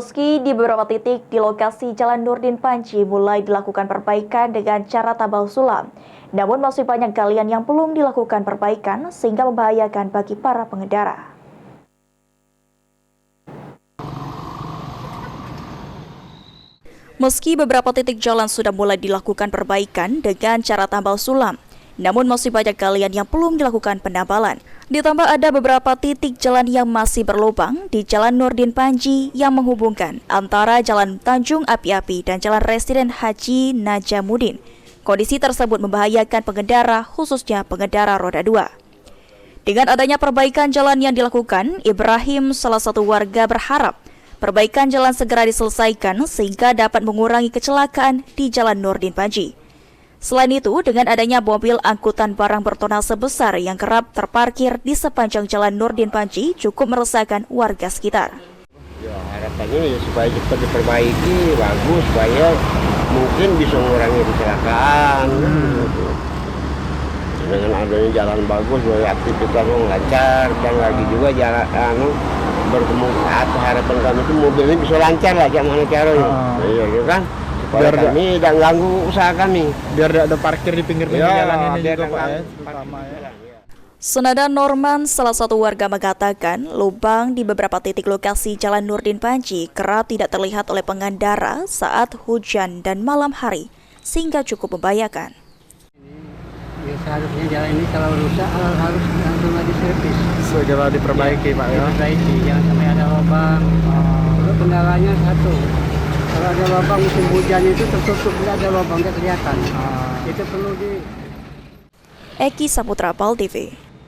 Meski di beberapa titik di lokasi Jalan Nurdin Panji mulai dilakukan perbaikan dengan cara tabal sulam, namun masih banyak galian yang belum dilakukan perbaikan sehingga membahayakan bagi para pengendara. Meski beberapa titik jalan sudah mulai dilakukan perbaikan dengan cara tambal sulam, namun masih banyak galian yang belum dilakukan penambalan. Ditambah ada beberapa titik jalan yang masih berlubang di Jalan Nurdin Panji yang menghubungkan antara Jalan Tanjung Api-Api dan Jalan Residen Haji Najamuddin. Kondisi tersebut membahayakan pengendara, khususnya pengendara roda 2. Dengan adanya perbaikan jalan yang dilakukan, Ibrahim, salah satu warga, berharap perbaikan jalan segera diselesaikan sehingga dapat mengurangi kecelakaan di Jalan Nurdin Panji. Selain itu, dengan adanya mobil angkutan barang bertonase besar yang kerap terparkir di sepanjang Jalan Nurdin Panji cukup meresahkan warga sekitar. Ya, harapannya ya supaya cepat diperbaiki, bagus, supaya mungkin bisa mengurangi kecelakaan. Dengan adanya jalan bagus, aktivitas lancar, dan lagi juga jalan bertemu atau harapan kami itu mobilnya bisa lancar lah, gimana caranya? Iya kan? Supaya kami tidak ganggu usaha kami. Biar tidak ada parkir di pinggir-pinggir jalan ini juga, Pak, ya, terutama ya. Senada Norman, salah satu warga, mengatakan lubang di beberapa titik lokasi Jalan Nurdin Panji kerap tidak terlihat oleh pengendara saat hujan dan malam hari, sehingga cukup membahayakan. Ya, seharusnya jalan ini kalau rusak harus langsung diservis. Segera diperbaiki, Pak, ya. Diperbaiki, jangan sampai ada lubang. Kendalanya satu, kalau ada lubang musim hujan itu tertutup, tidak ada lubang, tidak kelihatan. Itu perlu di... Eki Saputra, PAL TV.